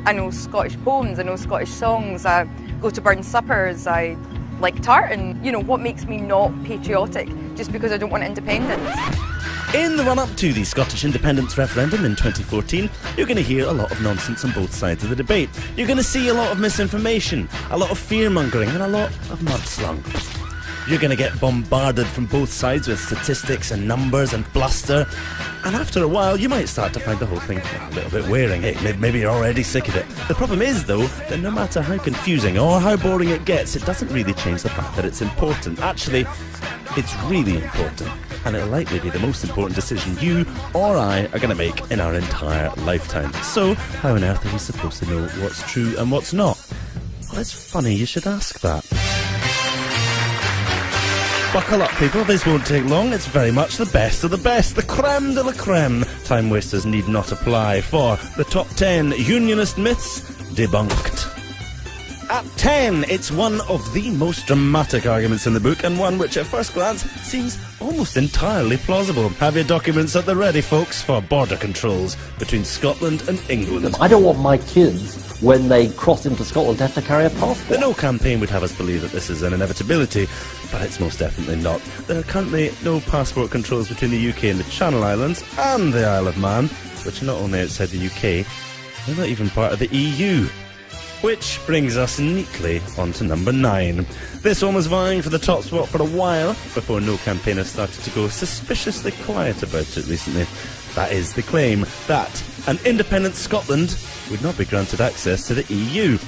I know Scottish poems, I know Scottish songs, I go to burn suppers, I like tartan. You know, what makes me not patriotic just because I don't want independence? In the run-up to the Scottish independence referendum in 2014, you're going to hear a lot of nonsense on both sides of the debate. You're going to see a lot of misinformation, a lot of fear-mongering and a lot of mudslung. You're going to get bombarded from both sides with statistics and numbers and bluster, and after a while you might start to find the whole thing a little bit wearing. Hey, maybe you're already sick of it. The problem is, though, that no matter how confusing or how boring it gets, it doesn't really change the fact that it's important. Actually, it's really important, and it'll likely be the most important decision you or I are going to make in our entire lifetime. So, how on earth are we supposed to know what's true and what's not? Well, it's funny you should ask that. Buckle up, people, this won't take long. It's very much the best of the best, the creme de la creme. Time wasters need not apply for the top 10 unionist myths debunked. At 10, it's one of the most dramatic arguments in the book, and one which at first glance seems almost entirely plausible. Have your documents at the ready, folks, for border controls between Scotland and England. I don't want my kids, when they cross into Scotland, to have to carry a passport. The No campaign would have us believe that this is an inevitability, but it's most definitely not. There are currently no passport controls between the UK and the Channel Islands and the Isle of Man, which are not only outside the UK, they're not even part of the EU. Which brings us neatly onto number 9. This one was vying for the top spot for a while, before No campaigners started to go suspiciously quiet about it recently. That is the claim that an independent Scotland would not be granted access to the EU.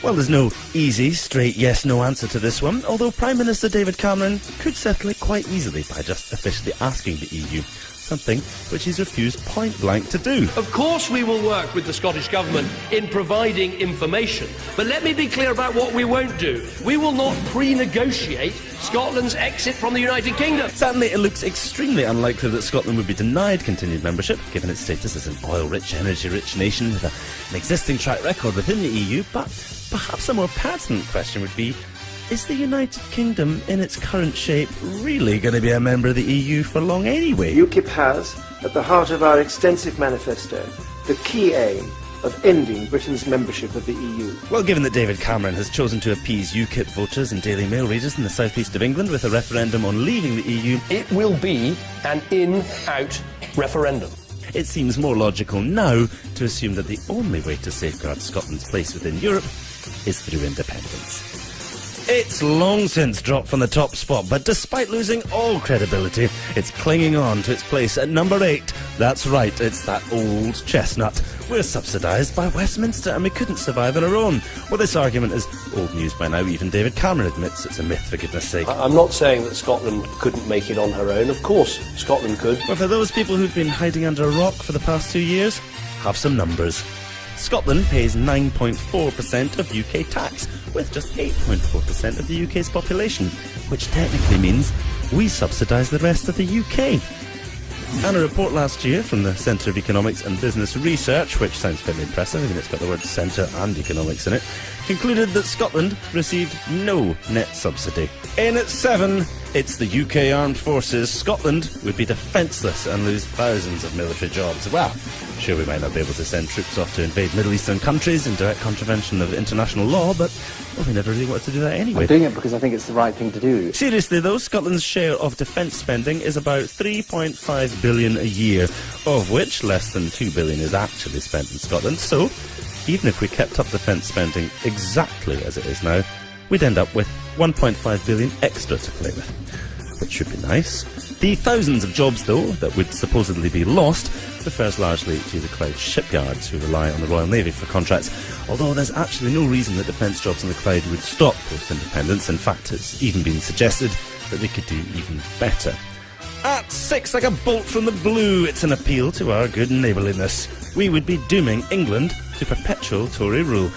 Well, there's no easy, straight yes-no answer to this one, although Prime Minister David Cameron could settle it quite easily by just officially asking the EU, something which he's refused point-blank to do. Of course we will work with the Scottish Government in providing information, but let me be clear about what we won't do. We will not pre-negotiate Scotland's exit from the United Kingdom. Certainly it looks extremely unlikely that Scotland would be denied continued membership, given its status as an oil-rich, energy-rich nation with an existing track record within the EU, but perhaps a more pertinent question would be, is the United Kingdom, in its current shape, really going to be a member of the EU for long anyway? UKIP has, at the heart of our extensive manifesto, the key aim of ending Britain's membership of the EU. Well, given that David Cameron has chosen to appease UKIP voters and Daily Mail readers in the southeast of England with a referendum on leaving the EU, it will be an in-out referendum. It seems more logical now to assume that the only way to safeguard Scotland's place within Europe is through independence. It's long since dropped from the top spot, but despite losing all credibility, it's clinging on to its place at number 8. That's right, it's that old chestnut. We're subsidised by Westminster and we couldn't survive on our own. Well, this argument is old news by now. Even David Cameron admits it's a myth, for goodness sake. I'm not saying that Scotland couldn't make it on her own. Of course, Scotland could. But for those people who've been hiding under a rock for the past 2 years, have some numbers. Scotland pays 9.4% of UK tax, with just 8.4% of the UK's population, which technically means we subsidise the rest of the UK. And a report last year from the Centre of Economics and Business Research, which sounds fairly impressive, I mean it's got the word centre and economics in it, concluded that Scotland received no net subsidy. In at 7, it's the UK Armed Forces. Scotland would be defenceless and lose thousands of military jobs. Well, sure, we might not be able to send troops off to invade Middle Eastern countries in direct contravention of international law, but well, we never really wanted to do that anyway. I'm doing it because I think it's the right thing to do. Seriously though, Scotland's share of defence spending is about 3.5 billion a year, of which less than 2 billion is actually spent in Scotland. So, even if we kept up defence spending exactly as it is now, we'd end up with 1.5 billion extra to play with, which should be nice. The thousands of jobs, though, that would supposedly be lost refers largely to the Clyde shipyards, who rely on the Royal Navy for contracts, although there's actually no reason that defence jobs in the Clyde would stop post-independence. In fact, it's even been suggested that they could do even better. At 6, like a bolt from the blue, it's an appeal to our good neighbourliness. We would be dooming England to perpetual Tory rule.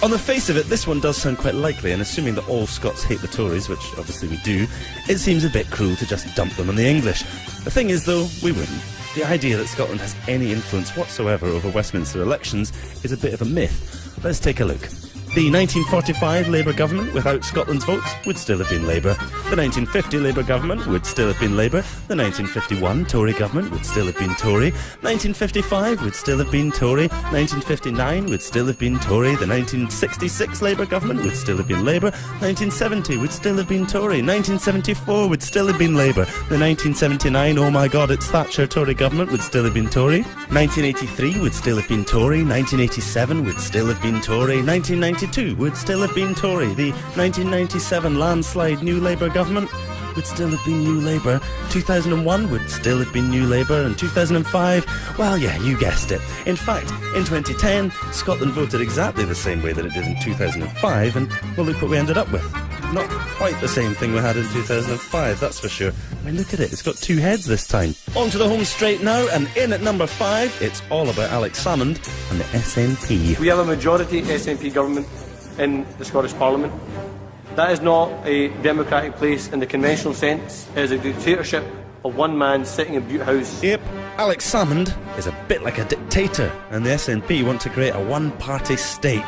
On the face of it, this one does sound quite likely, and assuming that all Scots hate the Tories, which obviously we do, it seems a bit cruel to just dump them on the English. The thing is, though, we wouldn't. The idea that Scotland has any influence whatsoever over Westminster elections is a bit of a myth. Let's take a look. The 1945 Labour government, without Scotland's votes, would still have been Labour. The 1950 Labour government would still have been Labour. The 1951 Tory government would still have been Tory. 1955 would still have been Tory. 1959 would still have been Tory. The 1966 Labour government would still have been Labour. 1970 would still have been Tory. 1974 would still have been Labour. The 1979, oh my God, it's Thatcher Tory government would still have been Tory. 1983 would still have been Tory. 1987 would still have been Tory. 1992 would still have been Tory. The 1997 landslide New Labour government would still have been New Labour. 2001 would still have been New Labour. And 2005, well, yeah, you guessed it. In fact, in 2010, Scotland voted exactly the same way that it did in 2005, and well, look what we ended up with. Not quite the same thing we had in 2005, that's for sure. I mean, look at it, it's got two heads this time. On to the home straight now, and in at number 5, it's all about Alex Salmond and the SNP. We have a majority SNP government in the Scottish Parliament. That is not a democratic place in the conventional sense. It is a dictatorship of one man sitting in Bute House. Yep, Alex Salmond is a bit like a dictator, and the SNP want to create a one-party state.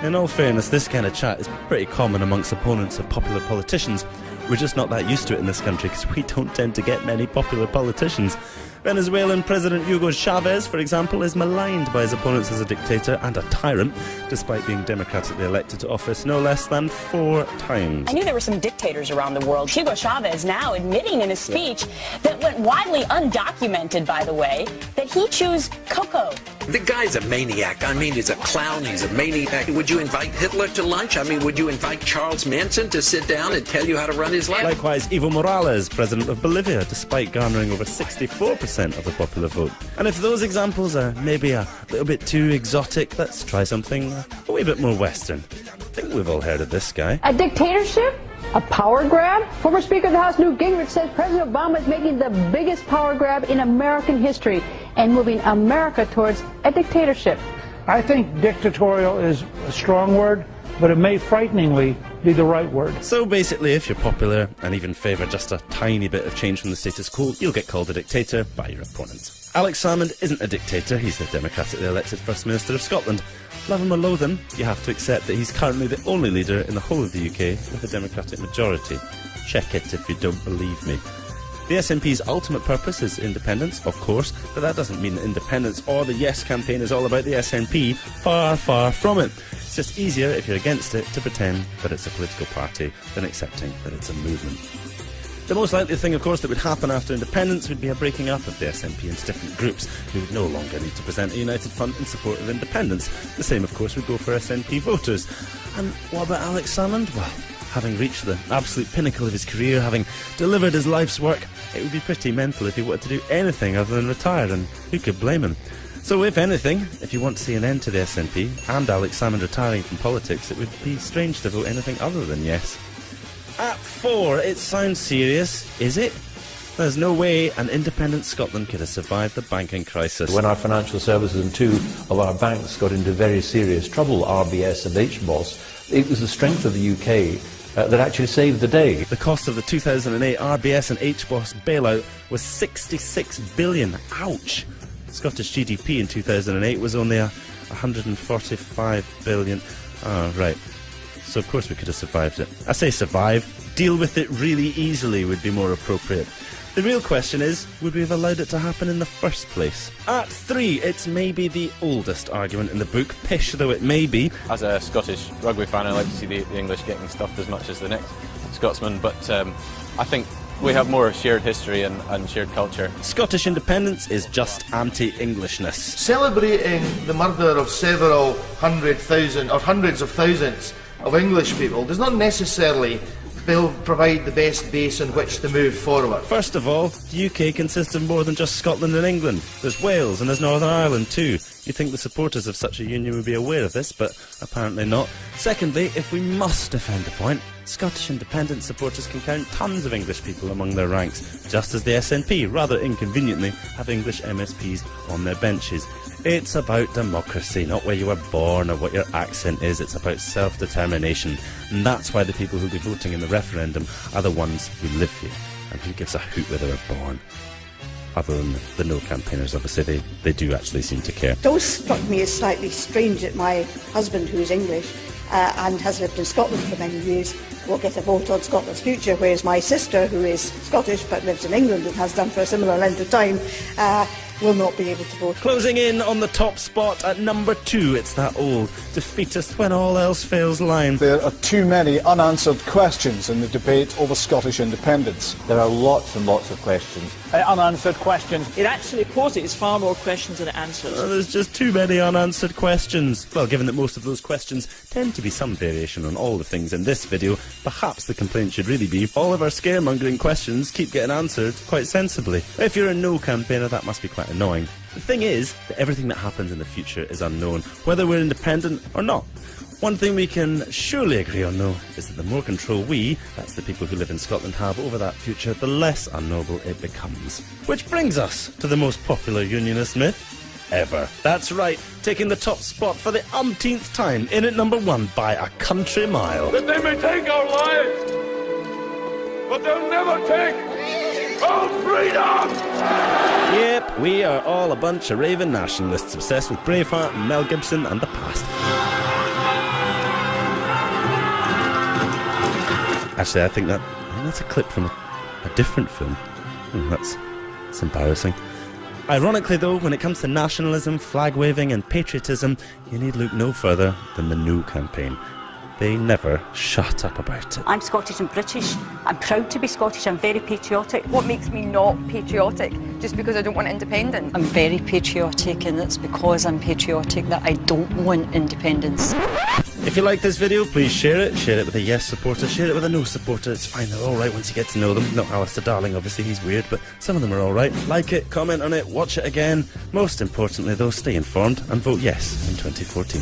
In all fairness, this kind of chat is pretty common amongst opponents of popular politicians. We're just not that used to it in this country because we don't tend to get many popular politicians. Venezuelan President Hugo Chavez, for example, is maligned by his opponents as a dictator and a tyrant, despite being democratically elected to office no less than 4 times. I knew there were some dictators around the world. Hugo Chavez now admitting in a speech that went widely undocumented, by the way, that he chews cocoa. The guy's a maniac. I mean, he's a clown, he's a maniac. Would you invite Hitler to lunch? I mean, would you invite Charles Manson to sit down and tell you how to run his life? Likewise, Evo Morales, president of Bolivia, despite garnering over 64% of the popular vote. And if those examples are maybe a little bit too exotic, let's try something a wee bit more Western. I think we've all heard of this guy. A dictatorship? A power grab? Former Speaker of the House Newt Gingrich says President Obama is making the biggest power grab in American history and moving America towards a dictatorship. I think dictatorial is a strong word, but it may frighteningly be the right word. So basically, if you're popular and even favour just a tiny bit of change from the status quo, you'll get called a dictator by your opponents. Alex Salmond isn't a dictator, he's the democratically elected First Minister of Scotland. Love him or loathe him, you have to accept that he's currently the only leader in the whole of the UK with a democratic majority. Check it if you don't believe me. The SNP's ultimate purpose is independence, of course, but that doesn't mean that independence or the Yes campaign is all about the SNP. Far, far from it. It's just easier, if you're against it, to pretend that it's a political party than accepting that it's a movement. The most likely thing, of course, that would happen after independence would be a breaking up of the SNP into different groups who would no longer need to present a united front in support of independence. The same, of course, would go for SNP voters. And what about Alex Salmond? Well, having reached the absolute pinnacle of his career, having delivered his life's work, it would be pretty mental if he wanted to do anything other than retire, and who could blame him? So if anything, if you want to see an end to the SNP and Alex Salmond retiring from politics, it would be strange to vote anything other than yes. At 4, it sounds serious, is it? There's no way an independent Scotland could have survived the banking crisis. When our financial services and 2 of our banks got into very serious trouble, RBS and HBOS, it was the strength of the UK that actually saved the day. The cost of the 2008 RBS and HBOS bailout was 66 billion. Ouch! Scottish GDP in 2008 was only 145 billion. Oh, right. So of course we could have survived it. I say survive. Deal with it really easily would be more appropriate. The real question is, would we have allowed it to happen in the first place? At 3, it's maybe the oldest argument in the book, pish though it may be. As a Scottish rugby fan, I like to see the English getting stuffed as much as the next Scotsman, but I think we have more shared history and shared culture. Scottish independence is just anti-Englishness. Celebrating the murder of several 100,000 or hundreds of thousands of English people does not necessarily provide the best base on which to move forward. First of all, the UK consists of more than just Scotland and England. There's Wales and there's Northern Ireland too. You'd think the supporters of such a union would be aware of this, but apparently not. Secondly, if we must defend the point, Scottish independence supporters can count tons of English people among their ranks, just as the SNP, rather inconveniently, have English MSPs on their benches. It's about democracy, not where you were born or what your accent is. It's about self-determination. And that's why the people who'll be voting in the referendum are the ones who live here. And who gives a hoot where they were born? Other than the no campaigners, obviously, they do actually seem to care. It always struck me as slightly strange that my husband, who is English, and has lived in Scotland for many years will get a vote on Scotland's future, whereas my sister, who is Scottish but lives in England and has done for a similar length of time, will not be able to vote. Closing in on the top spot at number 2, it's that old defeatist when all else fails line. There are too many unanswered questions in the debate over Scottish independence. There are lots and lots of questions. Unanswered questions. It actually poses far more questions than it answers. There's just too many unanswered questions. Well, given that most of those questions tend to be some variation on all the things in this video, perhaps the complaint should really be all of our scaremongering questions keep getting answered quite sensibly. If you're a no campaigner, that must be quite annoying. The thing is that everything that happens in the future is unknown, whether we're independent or not. One thing we can surely agree on, though, is that the more control we, that's the people who live in Scotland, have over that future, the less unknowable it becomes. Which brings us to the most popular unionist myth ever. That's right, taking the top spot for the umpteenth time, in at number 1 by a country mile. That they may take our lives, but they'll never take our freedom! Yep, we are all a bunch of raving nationalists obsessed with Braveheart, Mel Gibson and the past. Actually, I think that's a clip from a different film. That's embarrassing. Ironically, though, when it comes to nationalism, flag-waving and patriotism, you need look no further than the No campaign. They never shut up about it. I'm Scottish and British. I'm proud to be Scottish. I'm very patriotic. What makes me not patriotic? Just because I don't want independence? I'm very patriotic, and it's because I'm patriotic that I don't want independence. If you like this video, please share it. Share it with a yes supporter, share it with a no supporter. It's fine, they're alright once you get to know them. Not Alistair Darling, obviously, he's weird, but some of them are alright. Like it, comment on it, watch it again. Most importantly, though, stay informed and vote yes in 2014.